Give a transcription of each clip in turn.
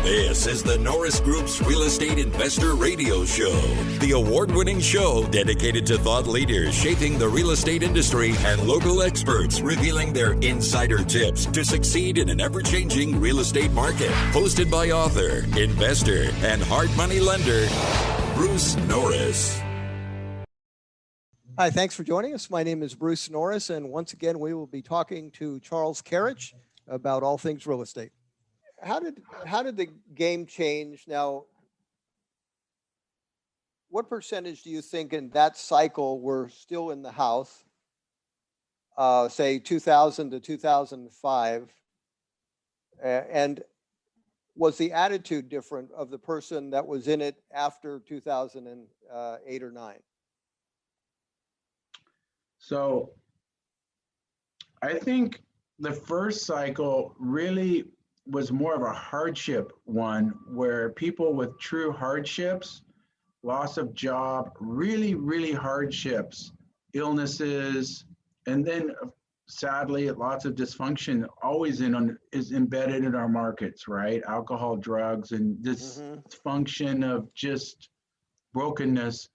This is the Norris Group's Real Estate Investor Radio Show, the award-winning show dedicated to thought leaders shaping the real estate industry and local experts revealing their insider tips to succeed in an ever-changing real estate market. Hosted by author, investor, and hard money lender, Bruce Norris. Hi, thanks for joining us. My name is Bruce Norris, and once again, we will be talking to Charles Karich about all things real estate. How did the game change? Now, what percentage do you think in that cycle were still in the house, say 2000 to 2005? And was the attitude different of the person that was in it after 2008 or 9? So I think the first cycle really was more of a hardship one, where people with true hardships, loss of job, really hardships, illnesses, and then sadly lots of dysfunction always is embedded in our markets, right? Alcohol, drugs, and this function of just brokenness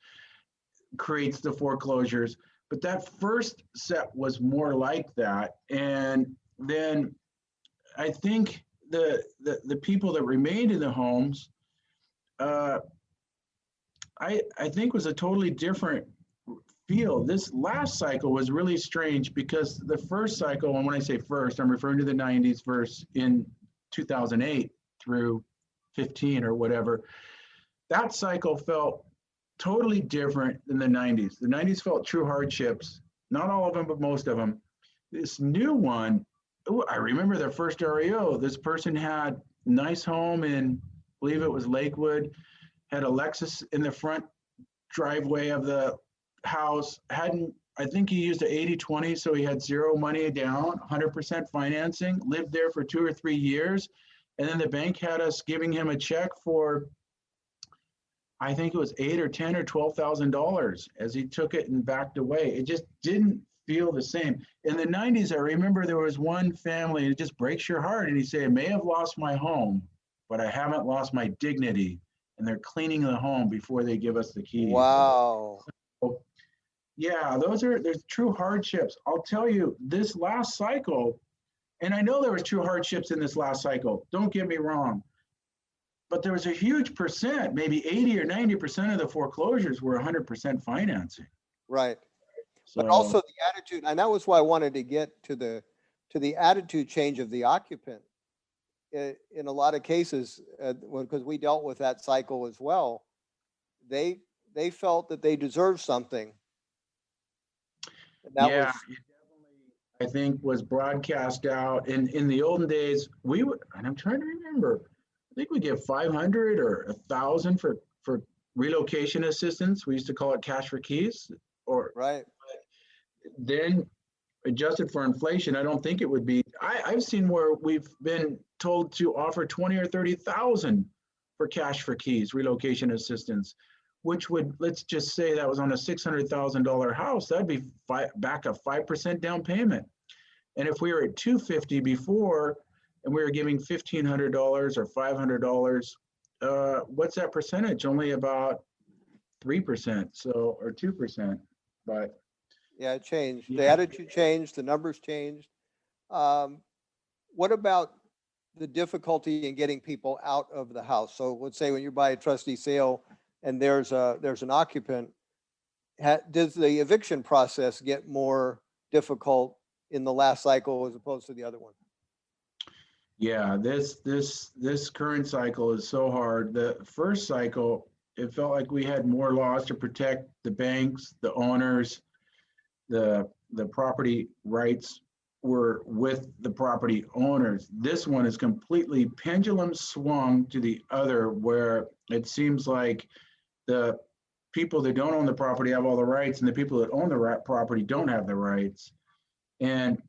creates the foreclosures. But that first set was more like that. And then I think the people that remained in the homes, I think was a totally different feel. This last cycle was really strange because the first cycle, and when I say first, I'm referring to the 90s versus in 2008 through 15 or whatever. That cycle felt totally different than the 90s. The 90s felt true hardships, not all of them, but most of them. This new one, I remember their first REO. This person had a nice home in, I believe it was Lakewood, had a Lexus in the front driveway of the house, I think he used an 80-20, so he had zero money down, 100% financing, lived there for 2 or 3 years. And then the bank had us giving him a check for, I think it was $8,000 or $10,000 or $12,000 as he took it and backed away. It just didn't feel the same. In the 90s, I remember there was one family, it just breaks your heart. And he said, I may have lost my home, but I haven't lost my dignity. And they're cleaning the home before they give us the keys. Wow. So, yeah, there's true hardships. I'll tell you, this last cycle, and I know there was true hardships in this last cycle, don't get me wrong, but there was a huge percent, maybe 80 or 90% of the foreclosures were 100% financing. Right. So, but also the attitude, and that was why I wanted to get to the attitude change of the occupant. In a lot of cases, because we dealt with that cycle as well, they felt that they deserved something. And that yeah, was, it definitely, I think, was broadcast out. In the olden days, we would, and I'm trying to remember, I think we give 500 or 1,000 for relocation assistance. We used to call it cash for keys. Or right. Then adjusted for inflation, I don't think it would be. I've seen where we've been told to offer 20 or 30,000 for cash for keys, relocation assistance, which would, let's just say that was on a $600,000 house, that'd be back a 5% down payment. And if we were at 250 before, and we were giving $1,500 or $500, what's that percentage? Only about 3%, so, or 2%, but. Yeah, it changed. Yeah. The attitude changed, the numbers changed. What about the difficulty in getting people out of the house? So let's say when you buy a trustee sale and there's an occupant, does the eviction process get more difficult in the last cycle as opposed to the other one? Yeah, this current cycle is so hard. The first cycle, it felt like we had more laws to protect the banks, the owners, the property rights were with the property owners. This one is completely pendulum swung to the other, where it seems like the people that don't own the property have all the rights, and the people that own the property don't have the rights. And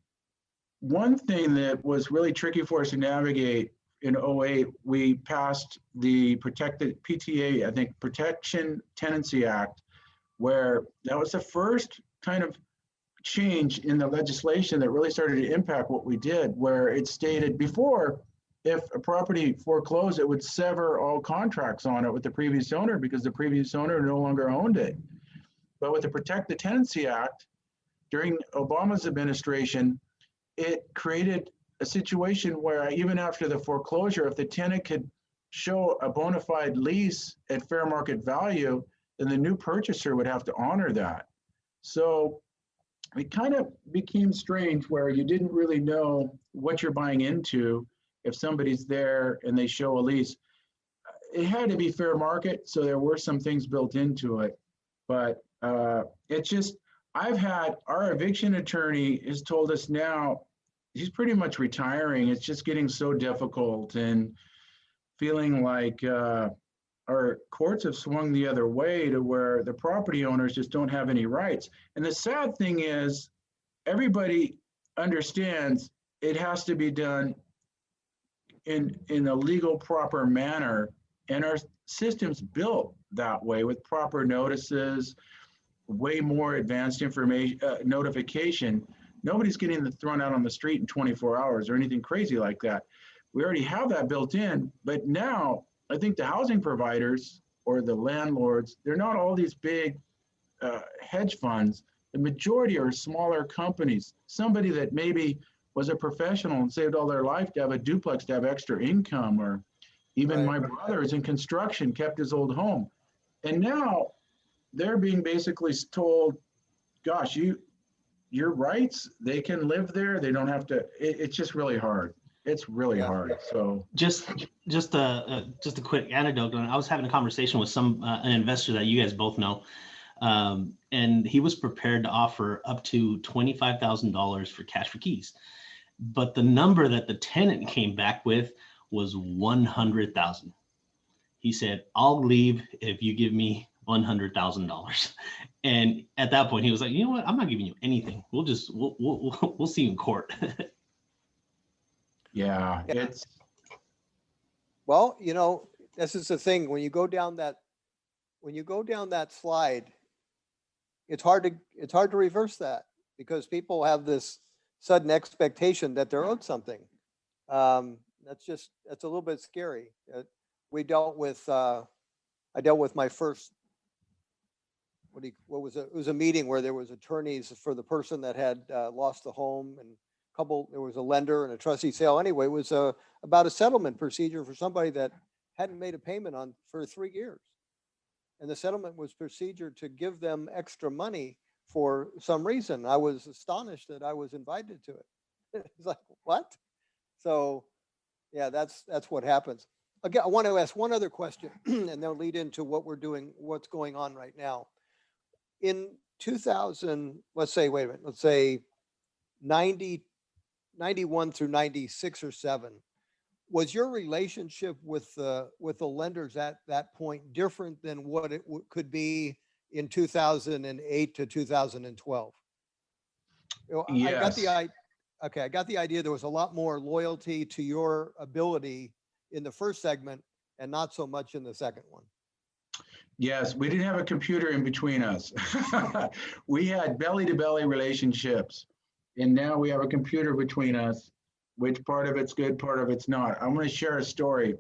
one thing that was really tricky for us to navigate in 08, we passed the protected PTA, I think, Protection Tenancy Act, where that was the first kind of change in the legislation that really started to impact what we did, where it stated before, if a property foreclosed, it would sever all contracts on it with the previous owner because the previous owner no longer owned it. But with the Protect the Tenancy Act, during Obama's administration, it created a situation where even after the foreclosure, if the tenant could show a bona fide lease at fair market value, then the new purchaser would have to honor that. So it kind of became strange where you didn't really know what you're buying into if somebody's there and they show a lease. It had to be fair market, so there were some things built into it. But it's just, our eviction attorney has told us now, he's pretty much retiring. It's just getting so difficult and feeling like our courts have swung the other way to where the property owners just don't have any rights. And the sad thing is, everybody understands it has to be done in a legal, proper manner. And our system's built that way with proper notices, way more advanced information, notification. Nobody's getting thrown out on the street in 24 hours or anything crazy like that. We already have that built in, but now I think the housing providers or the landlords, they're not all these big hedge funds. The majority are smaller companies. Somebody that maybe was a professional and saved all their life to have a duplex, to have extra income, or even my brother is in construction, kept his old home. And now they're being basically told, gosh, your rights, they can live there. They don't have to, it's just really hard. It's really hard. So just a quick anecdote. I was having a conversation with an investor that you guys both know, and he was prepared to offer up to $25,000 for cash for keys, but the number that the tenant came back with was $100,000. He said, "I'll leave if you give me $100,000." And at that point, he was like, "You know what? I'm not giving you anything. We'll see you in court." Yeah, it's. Well, this is the thing. When you go down that slide, it's hard to reverse that because people have this sudden expectation that they're owed something. That's a little bit scary. I dealt with my first. It was a meeting where there was attorneys for the person that had lost the home, and there was a lender and a trustee sale. Anyway, it was about a settlement procedure for somebody that hadn't made a payment for 3 years. And the settlement was procedure to give them extra money for some reason. I was astonished that I was invited to it. It's like, what? So yeah, that's what happens. Again, I want to ask one other question and then lead into what's going on right now. In 2000, let's say 91 through 96 or 7, was your relationship with the lenders at that point different than what it could be in 2008 to 2012? Yes. I got the idea there was a lot more loyalty to your ability in the first segment and not so much in the second one. Yes, we didn't have a computer in between us. We had belly-to-belly relationships, and now we have a computer between us, which part of it's good, part of it's not. I'm going to share a story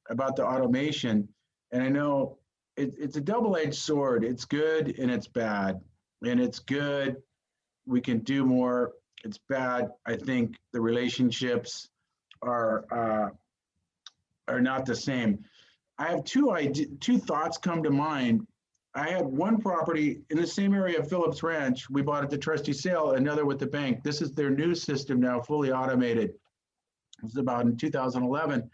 about the automation, and I know it's a double-edged sword. It's good and it's bad, and it's good. We can do more. It's bad. I think the relationships are not the same. I have two thoughts come to mind. I had one property in the same area of Phillips Ranch. We bought it the trustee sale, another with the bank. This is their new system now, fully automated. It was about in 2011.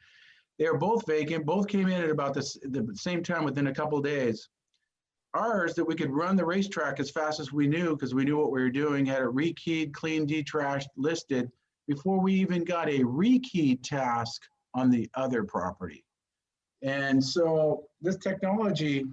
They were both vacant. Both came in at about the same time within a couple of days. Ours, that we could run the racetrack as fast as we knew, because we knew what we were doing, had it rekeyed, clean, detrashed, listed, before we even got a rekeyed task on the other property. And so this technology,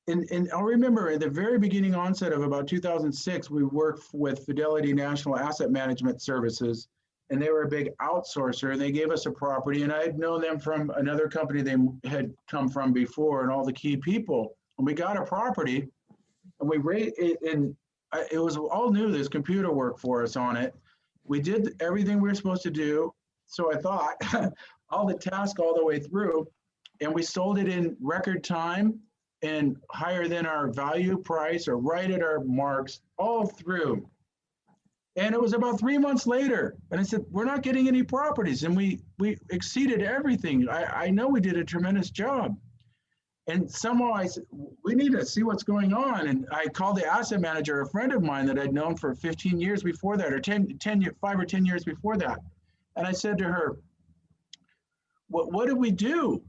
and I'll remember at the very beginning onset of about 2006, we worked with Fidelity National Asset Management Services, and they were a big outsourcer, and they gave us a property, and I had known them from another company they had come from before, and all the key people. And we got a property, and it was all new. There's computer work for us on it. We did everything we were supposed to do. So I thought all the task all the way through. And we sold it in record time and higher than our value price or right at our marks all through. And it was about 3 months later. And I said, we're not getting any properties. And we exceeded everything. I know we did a tremendous job. And somehow I said, we need to see what's going on. And I called the asset manager, a friend of mine that I'd known for 15 years before that, or 5 or 10 years before that. And I said to her, what did we do?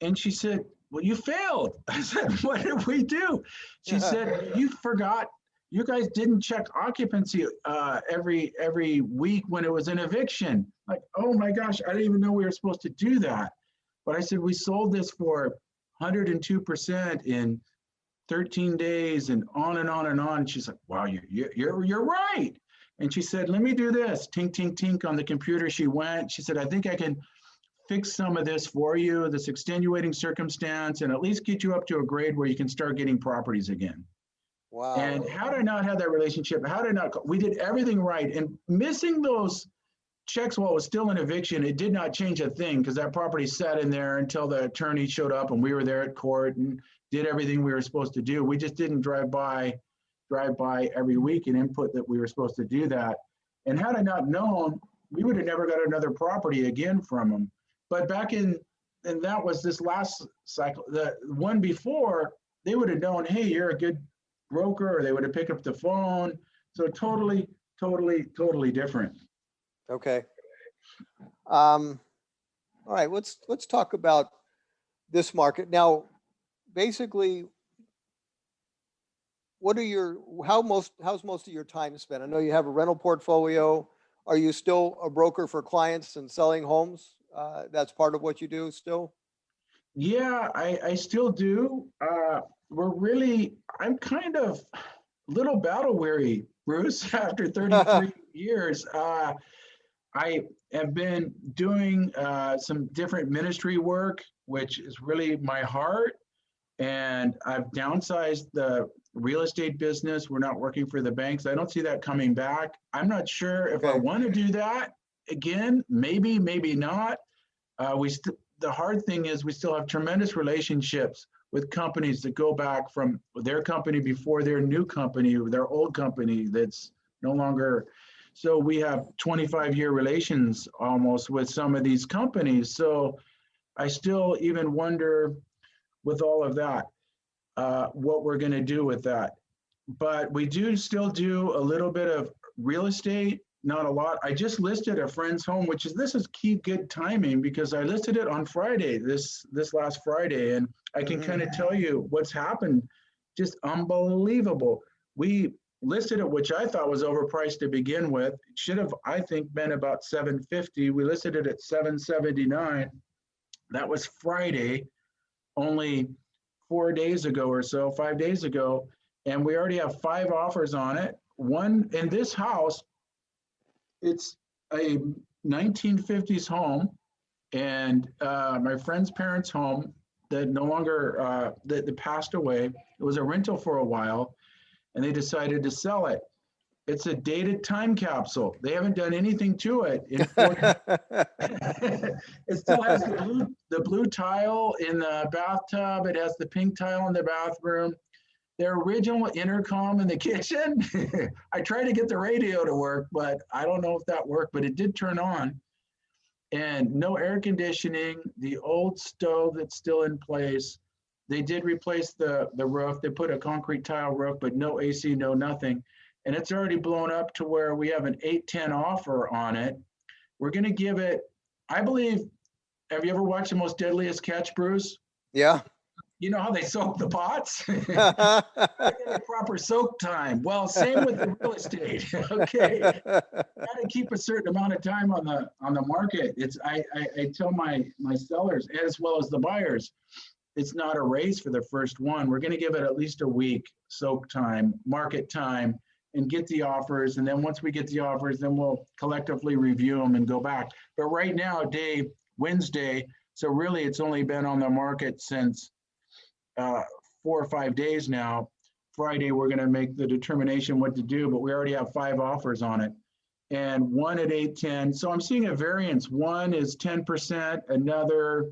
And she said, well, you failed. I said, what did we do? She said, you forgot. You guys didn't check occupancy every week when it was an eviction. Like, oh my gosh, I didn't even know we were supposed to do that. But I said, we sold this for 102% in 13 days and on and on and on. And she's like, wow, you're right. And she said, let me do this. Tink, tink, tink on the computer. She went, she said, I think I can fix some of this for you, this extenuating circumstance, and at least get you up to a grade where you can start getting properties again. Wow. And had I not had that relationship, had I not, we did everything right. And missing those checks while it was still an eviction, it did not change a thing because that property sat in there until the attorney showed up and we were there at court and did everything we were supposed to do. We just didn't drive by every week and input that we were supposed to do that. And had I not known, we would have never got another property again from them. But back in, and that was this last cycle, the one before, they would have known, hey, you're a good broker, or they would have picked up the phone. So totally different. Okay. All right, let's talk about this market. Now, basically, how's most of your time spent? I know you have a rental portfolio. Are you still a broker for clients and selling homes? That's part of what you do still? Yeah, I still do. I'm kind of a little battle weary, Bruce, after 33 years. I have been doing some different ministry work, which is really my heart. And I've downsized the real estate business. We're not working for the banks. I don't see that coming back. I'm not sure if I want to do that again. Maybe, maybe not. The hard thing is we still have tremendous relationships with companies that go back from their company before their new company or their old company that's no longer. So we have 25-year relations almost with some of these companies. So I still even wonder with all of that, what we're going to do with that. But we do still do a little bit of real estate, not a lot. I just listed a friend's home, this is key good timing because I listed it on Friday, this last Friday, and I can kind of tell you what's happened. Just unbelievable. We listed it, which I thought was overpriced to begin with. It should have, I think, been about $750. We listed it at $779. That was Friday, only 4 days ago or so, 5 days ago, and we already have 5 offers on it. One in this house, it's a 1950s home, and my friend's parents' home that no longer that passed away. It was a rental for a while, and they decided to sell it. It's a dated time capsule. They haven't done anything to it. It still has the blue tile in the bathtub. It has the pink tile in the bathroom. Their original intercom in the kitchen. I tried to get the radio to work, but I don't know if that worked, but it did turn on. And no air conditioning, the old stove that's still in place. They did replace the roof. They put a concrete tile roof, but no AC, no nothing. And it's already blown up to where we have an 810 offer on it. We're going to give it, I believe, have you ever watched The Most Deadliest Catch, Bruce? Yeah. You know how they soak the pots? A proper soak time. Well, same with the real estate. Okay, got to keep a certain amount of time on the market. It's I tell my sellers as well as the buyers, it's not a race for the first one. We're going to give it at least a week soak time, market time, and get the offers. And then once we get the offers, then we'll collectively review them and go back. But right now, Wednesday, so really it's only been on the market since 4 or 5 days now. Friday, we're going to make the determination what to do, but we already have 5 offers on it. and one at 810. So I'm seeing a variance. One is 10%, another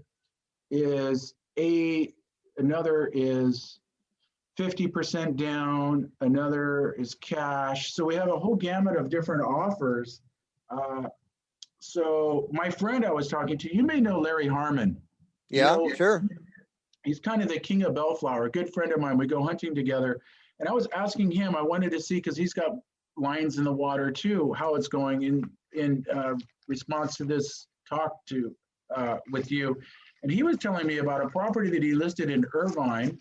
is another is 50% down, another is cash. So we have a whole gamut of different offers. So my friend I was talking to, you may know Larry Harmon. Yeah, You know, sure. he's kind of the king of Bellflower, a good friend of mine. We go hunting together. And I was asking him, I wanted to see, because he's got lines in the water too, how it's going in response to this talk with you. And he was telling me about a property that he listed in Irvine.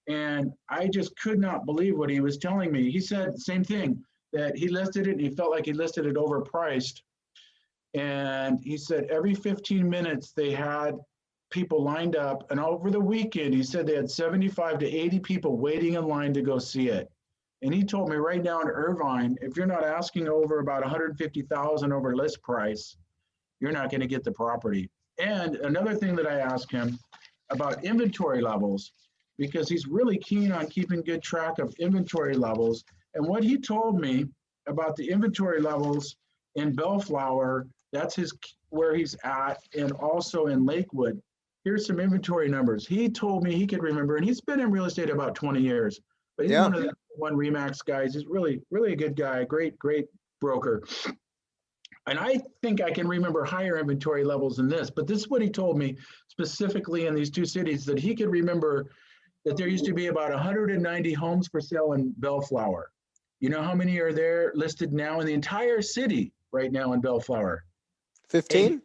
And I just could not believe what he was telling me. He said the same thing, that he listed it and he felt like he listed it overpriced. And he said every 15 minutes they had people lined up. And over the weekend, he said they had 75 to 80 people waiting in line to go see it. And he told me right now in Irvine, if you're not asking over about 150,000 over list price, you're not going to get the property. And another thing that I asked him about inventory levels, because he's really keen on keeping good track of inventory levels. And what he told me about the inventory levels in Bellflower, that's where he's at, and also in Lakewood. Here's some inventory numbers. He told me he could remember, and he's been in real estate about 20 years, but he's one of the one Remax guys. He's really, really a good guy, great broker. And I think I can remember higher inventory levels than this, but this is what he told me specifically in these two cities, that he could remember that there used to be about 190 homes for sale in Bellflower. You know how many are there listed now in the entire city right now in Bellflower? 15?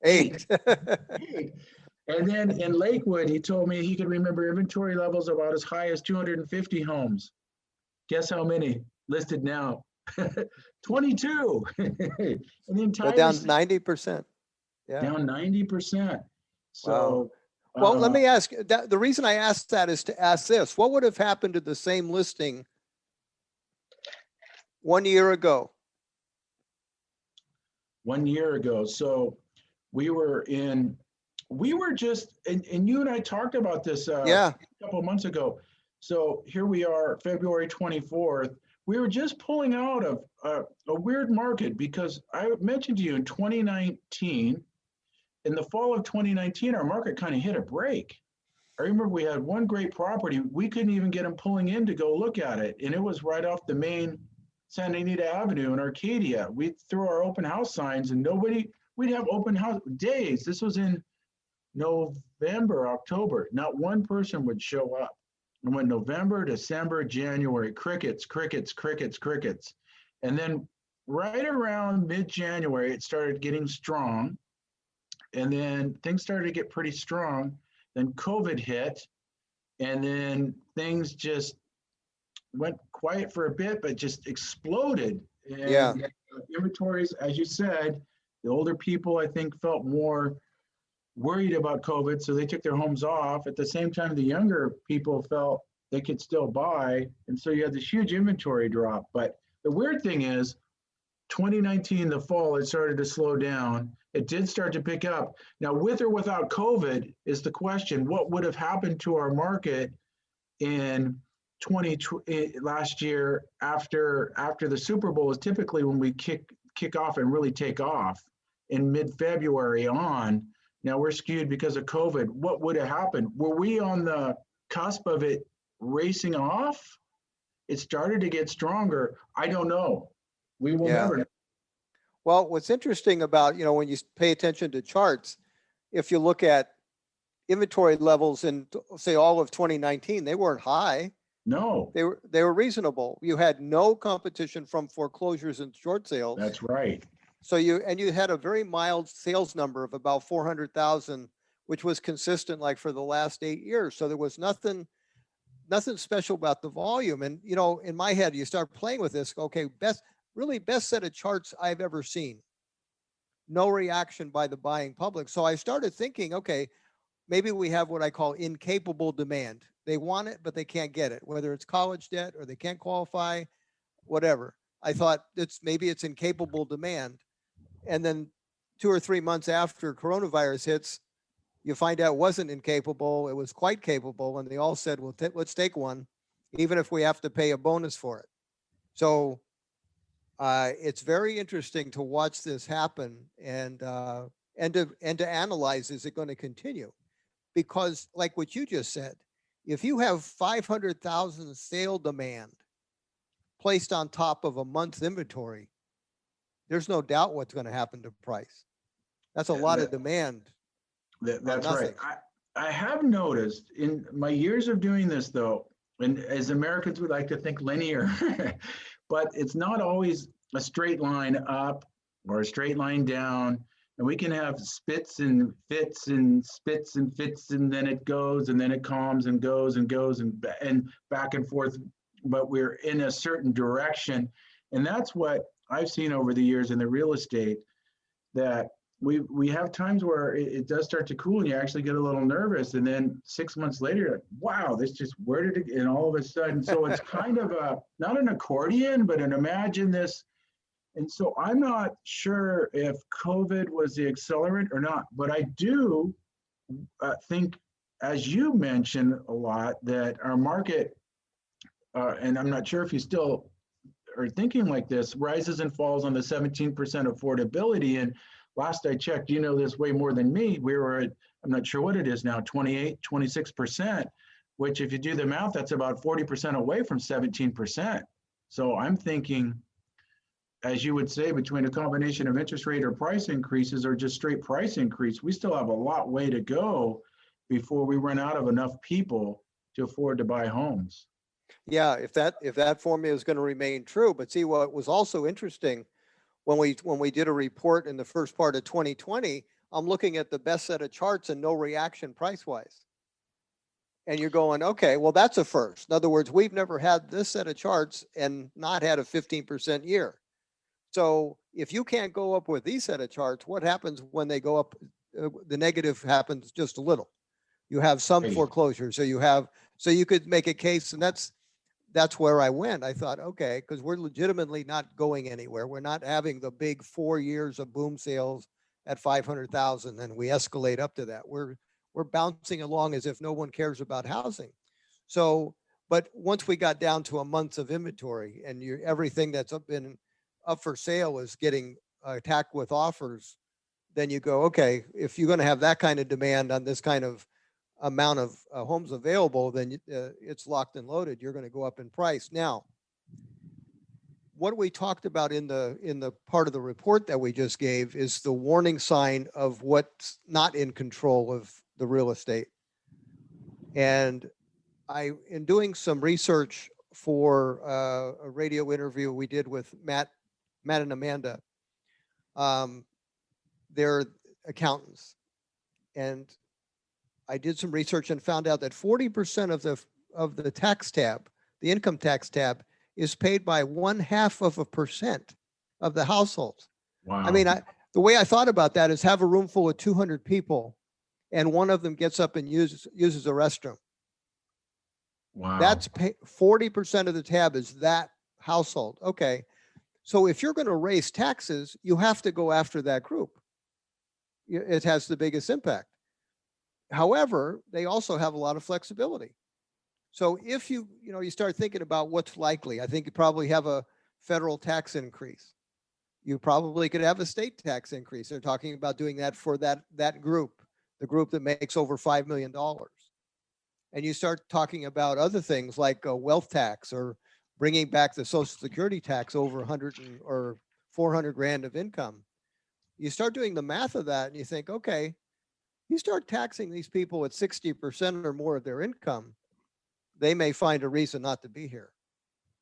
8. Eight. And then in Lakewood, he told me he could remember inventory levels about as high as 250 homes. Guess how many listed now? 22. In the entire Down 90%. Yeah. Down 90%. So, wow. Well, let me ask that. The reason I asked that is to ask this: what would have happened to the same listing 1 year ago? 1 year ago. So we were just, and you and I talked about this a couple of months ago. So here we are, February 24th. We were just pulling out of a weird market, because I mentioned to you in 2019, in the fall of 2019, our market kind of hit a break. I remember we had one great property. We couldn't even get them pulling in to go look at it. And it was right off the main Santa Anita Avenue in Arcadia. We threw our open house signs and we'd have open house days. This was in November, October. Not one person would show up. And when November, December, January, crickets. And then right around mid-January, it started getting strong. And then things started to get pretty strong. Then COVID hit, and then things just went quiet for a bit, but just exploded. And inventories, as you said, the older people, I think, felt more worried about COVID, so they took their homes off. At the same time, the younger people felt they could still buy, and so you had this huge inventory drop. But the weird thing is, 2019, the fall, it started to slow down. It did start to pick up. Now, with or without COVID is the question. What would have happened to our market in last year after the Super Bowl is typically when we kick off and really take off in mid-February on. Now we're skewed because of COVID. What would have happened? Were we on the cusp of it racing off? It started to get stronger. I don't know. We will never know. Well, what's interesting about, when you pay attention to charts, if you look at inventory levels in, say, all of 2019, they weren't high. No. They were reasonable. You had no competition from foreclosures and short sales. That's right. So you had a very mild sales number of about 400,000, which was consistent like for the last 8 years. So there was nothing special about the volume. And, in my head, you start playing with this. Okay, best set of charts I've ever seen. No reaction by the buying public. So I started thinking, okay, maybe we have what I call incapable demand. They want it, but they can't get it, whether it's college debt or they can't qualify, whatever. I thought maybe it's incapable demand. And then 2 or 3 months after coronavirus hits, you find out it wasn't incapable. It was quite capable. And they all said, well, let's take one, even if we have to pay a bonus for it. So It's very interesting to watch this happen and to analyze, is it going to continue? Because like what you just said, if you have 500,000 sale demand placed on top of a month's inventory, there's no doubt what's going to happen to price. That's a lot of demand. That's right. I have noticed in my years of doing this, though, and as Americans would like to think linear, but it's not always a straight line up or a straight line down. And we can have spits and fits and spits and fits, and then it goes, and then it calms and goes and goes and back and forth. But we're in a certain direction. And that's what I've seen over the years in the real estate, that we have times where it does start to cool and you actually get a little nervous. And then 6 months later, like, wow, this just, where did it, and all of a sudden, so it's kind of a, not an accordion, but an imagine this. And so I'm not sure if COVID was the accelerant or not, but I do think, as you mentioned a lot, that our market, and I'm not sure if you still are thinking like this, rises and falls on the 17% affordability. And last I checked, you know this way more than me, we were at, I'm not sure what it is now, 28, 26%, which if you do the math, that's about 40% away from 17%. So I'm thinking, as you would say, between a combination of interest rate or price increases or just straight price increase, we still have a lot way to go before we run out of enough people to afford to buy homes. Yeah, if that formula is going to remain true. But see, what was also interesting when we did a report in the first part of 2020, I'm looking at the best set of charts and no reaction price wise. And you're going, okay, well, that's a first. In other words, we've never had this set of charts and not had a 15% year. So if you can't go up with these set of charts, what happens when they go up? The negative happens just a little. You have some foreclosures. So you could make a case, and that's where I went. I thought, okay, because we're legitimately not going anywhere. We're not having the big 4 years of boom sales at 500,000, and we escalate up to that. We're bouncing along as if no one cares about housing. So, but once we got down to a month of inventory, and everything that's been up for sale is getting attacked with offers, then you go, okay, if you're going to have that kind of demand on this kind of amount of homes available, then it's locked and loaded. You're going to go up in price. Now, what we talked about in the part of the report that we just gave is the warning sign of what's not in control of the real estate. And in doing some research for a radio interview we did with Matt and Amanda, they're accountants, and I did some research and found out that 40% of the tax tab, the income tax tab, is paid by 0.5% of the households. Wow. I mean, the way I thought about that is have a room full of 200 people, and one of them gets up and uses a restroom. Wow. That's 40% of the tab is that household. Okay. So if you're going to raise taxes, you have to go after that group. It has the biggest impact. However, they also have a lot of flexibility. So if you start thinking about what's likely, I think you probably have a federal tax increase. You probably could have a state tax increase. They're talking about doing that for that group, the group that makes over $5 million. And you start talking about other things like a wealth tax or bringing back the Social Security tax over 100 or 400 grand of income. You start doing the math of that and you think, okay, you start taxing these people at 60% or more of their income, they may find a reason not to be here.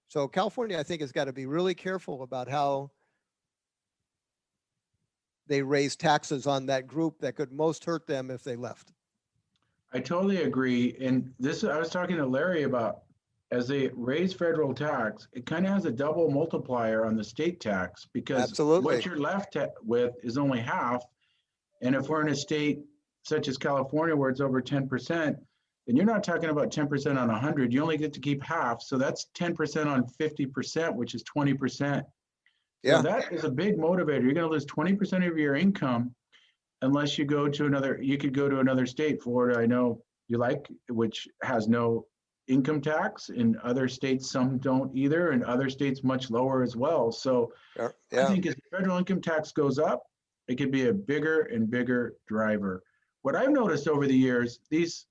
So California, I think, has got to be really careful about how they raise taxes on that group that could most hurt them if they left. I totally agree. And this, I was talking to Larry about, as they raise federal tax, it kind of has a double multiplier on the state tax, because Absolutely. what you're left with is only half. And if we're in a state such as California, where it's over 10%, then you're not talking about 10% on 100. You only get to keep half. So that's 10% on 50%, which is 20%. Yeah. So that is a big motivator. You're going to lose 20% of your income unless you go to another, you could go to another state. Florida, I know you like, which has no income tax. In other states, some don't either, and other states much lower as well. So I Yeah, think as the federal income tax goes up, it could be a bigger and bigger driver. What I've noticed over the years, these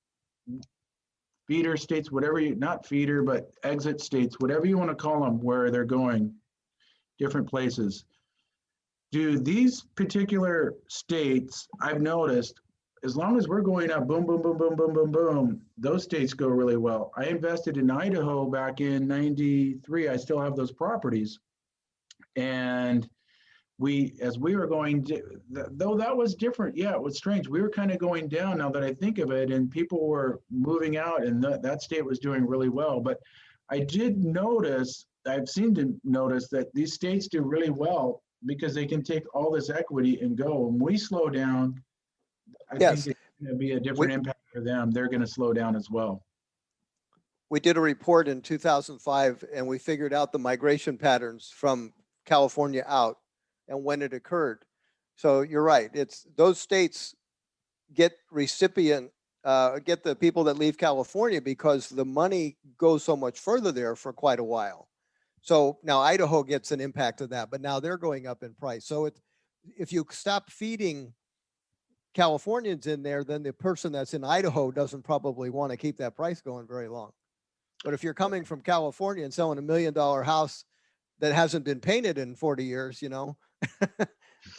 feeder states, whatever you, not feeder, but exit states, whatever you want to call them, where they're going, different places. Do these particular states, I've noticed, as long as we're going up, boom, boom, boom, boom, boom, boom, boom, those states go really well. I invested in Idaho back in '93. I still have those properties. And as we were going, though that was different. Yeah, it was strange. We were kind of going down now that I think of it, and people were moving out, and that state was doing really well. But I did notice, I've seen to notice that these states do really well because they can take all this equity and go. When we slow down, I yes. think it's going to be a different impact for them. They're going to slow down as well. We did a report in 2005 and we figured out the migration patterns from California out and when it occurred. So you're right. It's those states get get the people that leave California because the money goes so much further there for quite a while. So now Idaho gets an impact of that, but now they're going up in price. So if you stop feeding Californians in there, then the person that's in Idaho doesn't probably want to keep that price going very long. But if you're coming from California and selling $1 million house that hasn't been painted in 40 years, you know,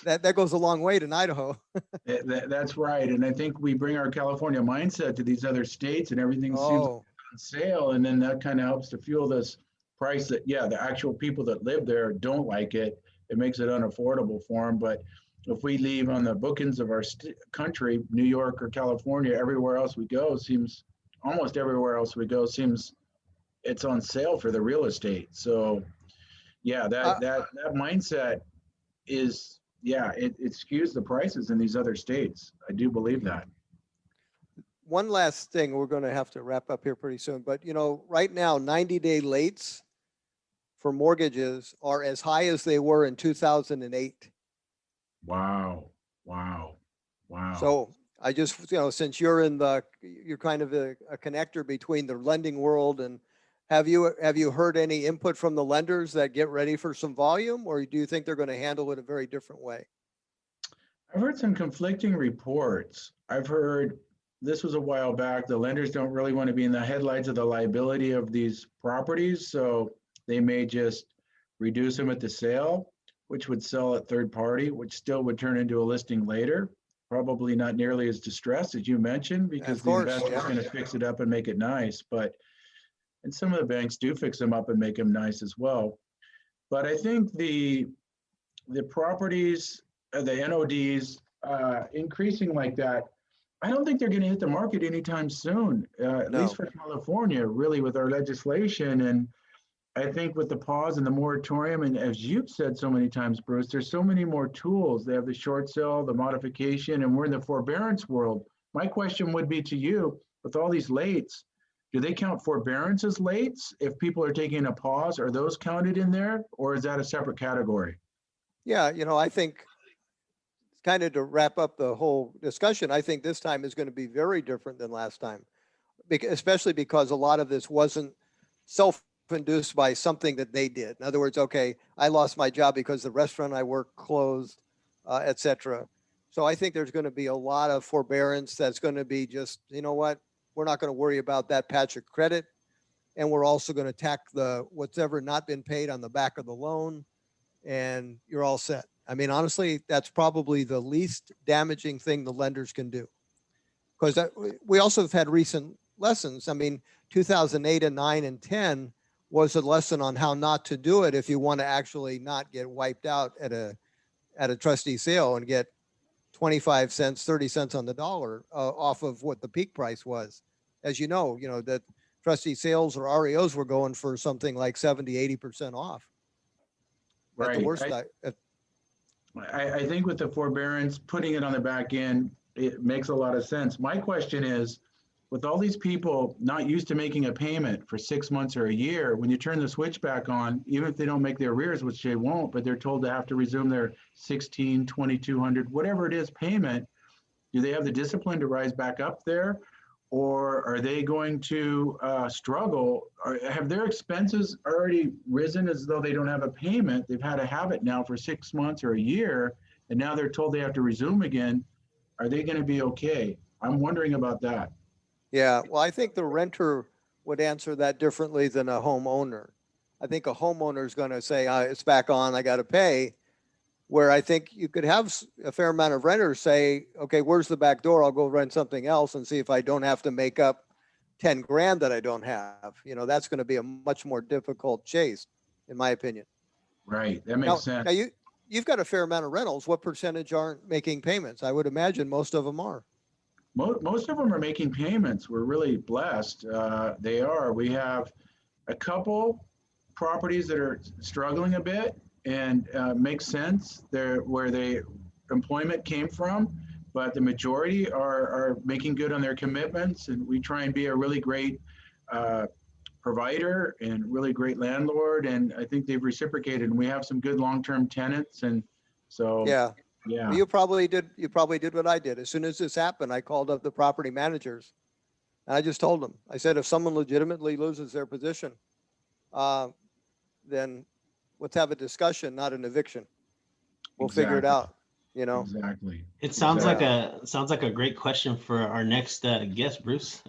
that goes a long way to Idaho. That's right. And I think we bring our California mindset to these other states and everything seems on sale. And then that kind of helps to fuel this price that, yeah, the actual people that live there don't like it. It makes it unaffordable for them. But if we leave on the bookends of our country, New York or California, everywhere else we go seems, almost everywhere else we go seems it's on sale for the real estate. So yeah, that mindset is, yeah, it skews the prices in these other states. I do believe that. One last thing, we're going to have to wrap up here pretty soon, but you know, right now, 90-day lates for mortgages are as high as they were in 2008. Wow. So I just, you know, since you're kind of a connector between the lending world and have you heard any input from the lenders that get ready for some volume, or do you think they're going to handle it a very different way? I've heard some conflicting reports. I've heard, this was a while back, the lenders don't really want to be in the headlights of the liability of these properties, so they may just reduce them at the sale, which would sell at third party, which still would turn into a listing later. Probably not nearly as distressed as you mentioned, because the investor's going to fix it up and make it nice. And some of the banks do fix them up and make them nice as well. But I think the properties, the NODs, increasing like that, I don't think they're going to hit the market anytime soon, at least for California, really, with our legislation. And I think with the pause and the moratorium, and as you've said so many times, Bruce, there's so many more tools. They have the short sale, the modification, and we're in the forbearance world. My question would be to you, with all these lates, do they count forbearance as lates? If people are taking a pause, are those counted in there, or is that a separate category? Yeah, you know, I think kind of to wrap up the whole discussion, I think this time is going to be very different than last time, especially because a lot of this wasn't self-induced by something that they did. In other words, okay, I lost my job because the restaurant I worked closed, etc. So I think there's going to be a lot of forbearance that's going to be just, you know what, we're not going to worry about that patch of credit. And we're also going to tack what's ever not been paid on the back of the loan, and you're all set. I mean, honestly, that's probably the least damaging thing the lenders can do. Because we also have had recent lessons. I mean, 2008 and 9 and 10 was a lesson on how not to do it if you want to actually not get wiped out at a trustee sale and get 25 cents, 30 cents on the dollar off of what the peak price was. As you know, that trustee sales or REOs were going for something like 70, 80% off. Right. At the worst, I think with the forbearance, putting it on the back end, it makes a lot of sense. My question is, with all these people not used to making a payment for 6 months or a year, when you turn the switch back on, even if they don't make their arrears, which they won't, but they're told to have to resume their 1,600, 2,200, whatever it is payment, do they have the discipline to rise back up there? or are they going to struggle? Have their expenses already risen as though they don't have a payment? They've had a habit now for 6 months or a year, and now they're told they have to resume again. Are they going to be okay? I'm wondering about that. Yeah, well, I think the renter would answer that differently than a homeowner. I think a homeowner is going to say, it's back on, I got to pay. Where I think you could have a fair amount of renters say, okay, where's the back door? I'll go rent something else and see if I don't have to make up 10 grand that I don't have. That's going to be a much more difficult chase, in my opinion. Right, that makes sense. Now you've got a fair amount of rentals. What percentage aren't making payments? I would imagine most of them are. Most of them are making payments. We're really blessed. They are. We have a couple properties that are struggling a bit, and makes sense there where the employment came from, but the majority are making good on their commitments, and we try and be a really great provider and really great landlord, and I think they've reciprocated, and we have some good long-term tenants, and so Yeah. yeah. Well, you probably did what I did. As soon as this happened, I called up the property managers and I just told them, I said, if someone legitimately loses their position, then let's have a discussion, not an eviction. We'll figure it out, Exactly. It sounds Exactly. like a great question for our next guest, Bruce.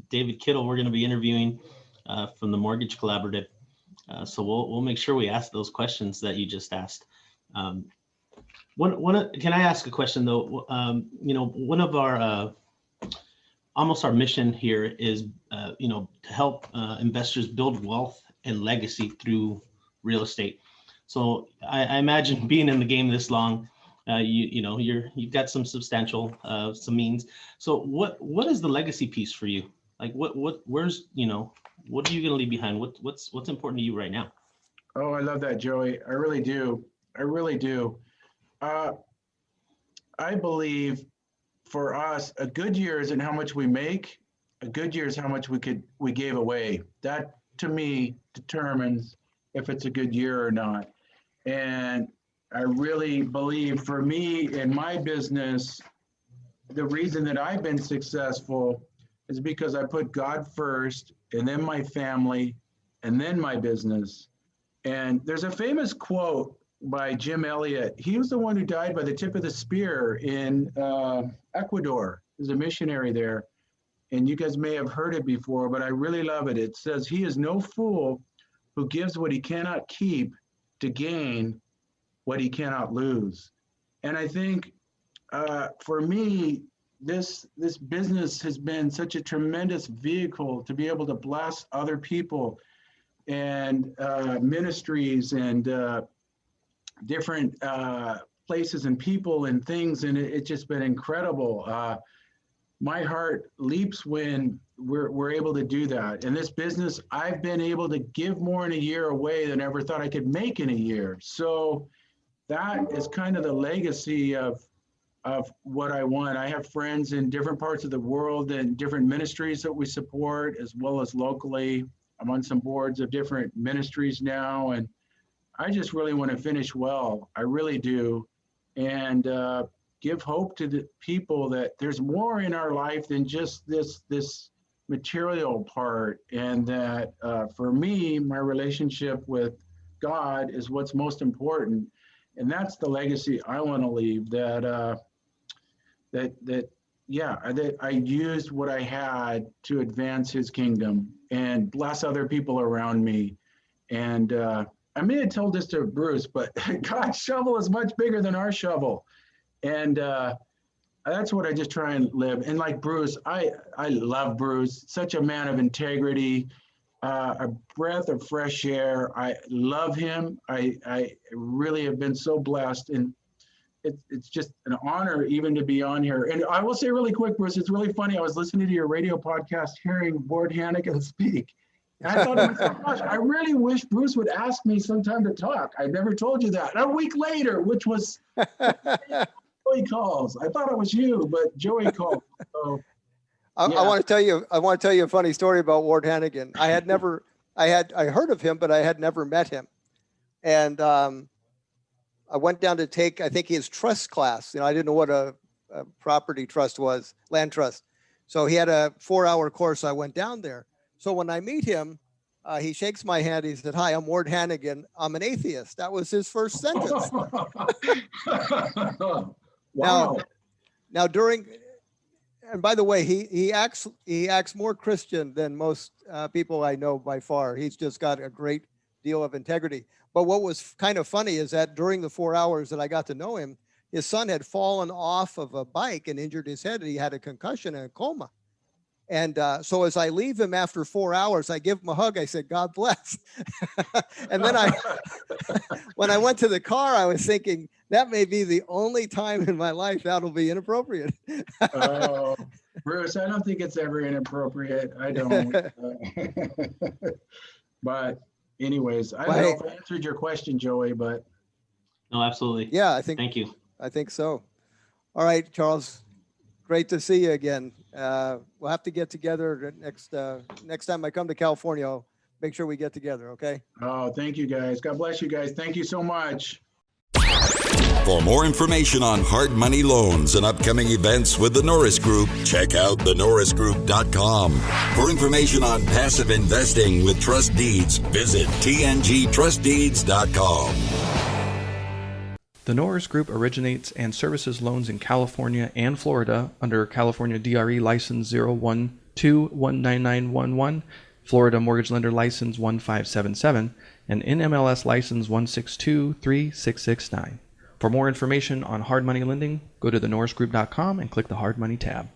David Kittle, we're going to be interviewing from the Mortgage Collaborative. So we'll make sure we ask those questions that you just asked. Can I ask a question though? One of our almost our mission here is to help investors build wealth and legacy through real estate. So I imagine being in the game this long, you've got some substantial some means. So what is the legacy piece for you? Like what are you going to leave behind? What's important to you right now? Oh, I love that, Joey. I really do. I really do. I believe for us, a good year isn't how much we make. A good year is how much we gave away. That to me determines if it's a good year or not. And I really believe for me in my business, the reason that I've been successful is because I put God first, and then my family, and then my business. And there's a famous quote by Jim Elliot. He was the one who died by the tip of the spear in Ecuador. There's a missionary there. And you guys may have heard it before, but I really love it. It says, "He is no fool who gives what he cannot keep to gain what he cannot lose." And I think for me, this business has been such a tremendous vehicle to be able to bless other people and ministries and different places and people and things, and it's just been incredible. My heart leaps when we're able to do that. In this business, I've been able to give more in a year away than I ever thought I could make in a year. So that is kind of the legacy of what I want. I have friends in different parts of the world and different ministries that we support, as well as locally. I'm on some boards of different ministries now, and I just really want to finish well. I really do. And give hope to the people that there's more in our life than just this material part. And that for me, my relationship with God is what's most important. And that's the legacy I want to leave, that I used what I had to advance his kingdom and bless other people around me. And I may have told this to Bruce, but God's shovel is much bigger than our shovel. And that's what I just try and live. And like Bruce, I love Bruce, such a man of integrity, a breath of fresh air. I love him. I really have been so blessed. And it's just an honor even to be on here. And I will say really quick, Bruce, it's really funny. I was listening to your radio podcast, hearing Ward Hanigan speak. And I thought to myself, gosh, I really wish Bruce would ask me sometime to talk. I never told you that. A week later, which was Joey calls. I thought it was you, but Joey called. So, I want to tell you a funny story about Ward Hanigan. I heard of him, but I had never met him. And I went down to take, I think, his trust class. I didn't know what a property trust was, land trust. So he had a 4-hour course. I went down there. So when I meet him, he shakes my hand. He said, "Hi, I'm Ward Hanigan. I'm an atheist." That was his first sentence. Wow. Now during, and by the way, he acts more Christian than most people I know by far. He's just got a great deal of integrity. But what was kind of funny is that during the 4 hours that I got to know him, his son had fallen off of a bike and injured his head, and he had a concussion and a coma. And so as I leave him after 4 hours, I give him a hug. I said, "God bless." And then when I went to the car, I was thinking that may be the only time in my life that'll be inappropriate. Oh, Bruce, I don't think it's ever inappropriate. I don't. But anyways, I don't know if I answered your question, Joey, but. No, absolutely. Yeah, Thank you. I think so. All right, Charles. Great to see you again. We'll have to get together next time I come to California. I'll make sure we get together, okay? Oh, thank you guys. God bless you guys. Thank you so much. For more information on hard money loans and upcoming events with the Norris Group, check out thenorrisgroup.com. For information on passive investing with trust deeds, visit tngtrustdeeds.com. The Norris Group originates and services loans in California and Florida under California DRE License 012-19911, Florida Mortgage Lender License 1577, and NMLS License 1623669. For more information on hard money lending, go to thenorrisgroup.com and click the Hard Money tab.